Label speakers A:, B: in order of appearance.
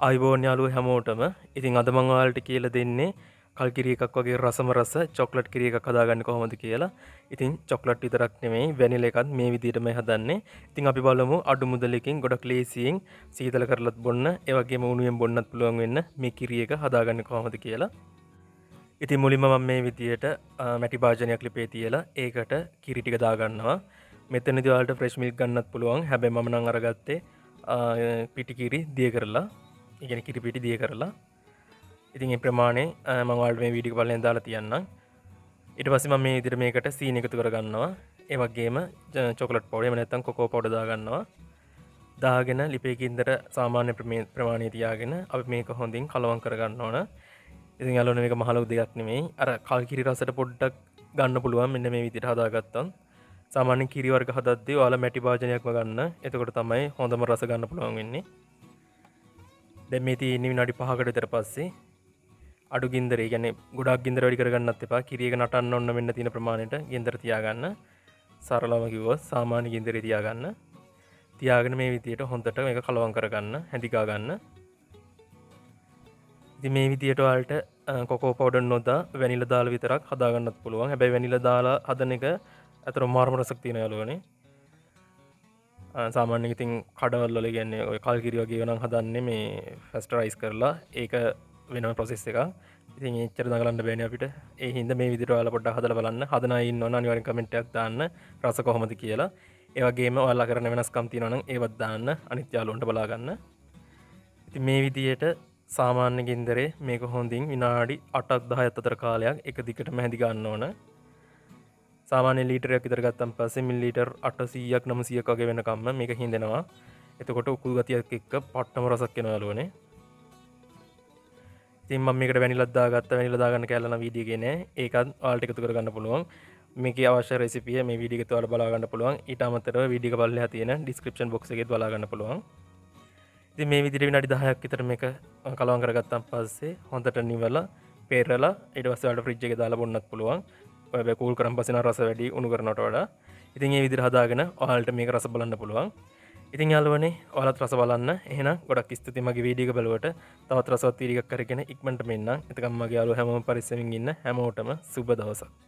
A: ආයුබෝවන් යාළුවෝ හැමෝටම. ඉතින් අද මම ඔයාලට කියලා දෙන්නේ කල්කිරි එකක් වගේ රසම රස චොක්ලට් කිරි එකක් හදාගන්නේ කොහොමද කියලා. ඉතින් චොක්ලට් විතරක් නෙමෙයි වැනිලා එකත් මේ විදිහටමයි හදන්නේ. ඉතින් අපි බලමු අඩු මුදලකින් ගොඩක් ලේසියෙන් සීතල කරලත් බොන්න, ඒ වගේම උණුවෙන් බොන්නත් පුළුවන් වෙන්න මේ කිරි එක හදාගන්නේ කොහොමද කියලා. ඉතින් මුලින්ම මම මේ විදිහට මැටි භාජනයක් ලිපේ තියලා ඒකට කිරි ටික දාගන්නවා. මෙතනදී ඔයාලට ෆ්‍රෙෂ් මිල්ක් ගන්නත් පුළුවන්. හැබැයි මම නම් අරගත්තේ පිටි කිරි දිය කරලා. ඉගෙන කිරි පිටි දිය කරලා. ඉතින් ඒ ප්‍රමාණය මම ඔයාලට මේ වීඩියෝ එක පළවෙනි දාලා තියන්නම්. ඊට පස්සේ මම මේ විදිහට මේකට සීනි එකතු කරගන්නවා. ඒ වගේම චොකලට් පවුඩර් එහෙම නැත්නම් කොකෝ පවුඩර් දාගන්නවා. දාගෙන ලිපේ ගින්දර සාමාන්‍ය ප්‍රමාණය තියාගෙන අපි මේක හොඳින් කලවම් කරගන්න ඕන. ඉතින් යාළුවනේ මේක මහ ලොකු දෙයක් නෙමෙයි. අර කල් කිරි රසට පොඩ්ඩක් ගන්න පුළුවන් මෙන්න මේ විදිහට හදාගත්තොත්. සාමාන්‍ය කිරි වර්ග හදද්දී ඔයාලා මැටි භාජනයක්ම ගන්න. එතකොට තමයි හොඳම රස ගන්න පුළුවන් වෙන්නේ. දැන් මේ තියෙන්නේ විනාඩි 5කට විතර පස්සේ අඩු ගින්දරේ කියන්නේ ගොඩක් ගින්දර වැඩි කරගන්නත් එපා. කිරි එක නටන්න ඕන වෙන්න තියෙන ප්‍රමාණයට ගින්දර තියාගන්න. සරලව කිව්වොත් සාමාන්‍ය ගින්දරේ තියාගන්න. තියාගෙන මේ විදියට හොඳට මේක කලවම් කරගන්න, හැඳිකා ගන්න. ඉතින් මේ විදියට ඔයාලට කොකෝ පවුඩර් නොදා වැනිලා දාලා විතරක් හදාගන්නත් පුළුවන්. හැබැයි වැනිලා දාලා හදන එක අතර මාරම රසක් තියෙන යාළුවනේ. සාමාන්‍යයෙන් ඉතින් කඩවල වල කියන්නේ ඔය කල්කිරි වගේ වෙනම් හදන්නේ මේ ෆැස්ටරයිස් කරලා ඒක වෙනම ප්‍රොසෙස් එකක්. ඉතින් එච්චර දඟලන්න බෑනේ අපිට. ඒ හින්දා මේ විදිහට ඔයාලා පොඩ්ඩක් හදලා බලන්න. හදන අය ඉන්නවනම් අනිවාර්යෙන් කමෙන්ට් එකක් දාන්න. රස කොහොමද කියලා. ඒ වගේම ඔයාලා කරන වෙනස්කම් තියෙනවා නම් ඒවත් දාන්න. අනිත් යාළුවන්ට බලා ගන්න. ඉතින් මේ විදිහට සාමාන්‍ය ගින්දරේ මේක හොඳින් විනාඩි 8ක් 10ක් අතර කාලයක් එක දිගටම හැඳි ගන්න ඕන. සාමාන්‍ය ලීටරයක් විතර ගත්තන් පස්සේ මිලිලීටර් 800ක් 900ක් වගේ වෙනකම්ම මේක හින්දෙනවා. එතකොට උකුල් ගතියක් එක්ක පට්ටම රසක් එනවා යාළුවනේ. ඉතින් මම මේකට වැනිලා දාගත්තා. වැනිලා දාගන්න කැලලා නම් වීඩියෝ එකේ නෑ. ඒකත් ඔයාලට එකතු කරගන්න පුළුවන්. මේකේ අවශ්‍ය රෙසිපිය මේ වීඩියෝ එකේ ඔයාලා බලා ගන්න පුළුවන්. ඊට අමතරව වීඩියෝ එක පල්ලෙහා තියෙන ඩිස්ක්‍රිප්ෂන් බොක්ස් එකේත් බලා ගන්න පුළුවන්. ඉතින් මේ විදිහට විනාඩි 10ක් විතර මේක කලවම් කරගත්තන් පස්සේ හොඳට නිවලා පෙරලා ඊට පස්සේ ඔයාලට ෆ්‍රිජ් එකේ දාලා බොන්නත් පුළුවන්. ඔය කූල් කරන් පස්සේ නම් රස වැඩි උණු කරනවට වඩා. ඉතින් මේ විදිහට හදාගෙන ඔයාලට මේක රස බලන්න පුළුවන්. ඉතින් යාළුවනේ ඔයාලත් රස බලන්න. එහෙනම් ගොඩක් ස්තුතියි මගේ වීඩියෝ එක බලුවට. තවත් රසවත් වීඩියෝ එකක් කරගෙන ඉක්මනට මෙන්නම්. එතකම් මගේ යාළුවෝ හැමෝම පරිස්සමින් ඉන්න. හැමෝටම සුබ දවසක්.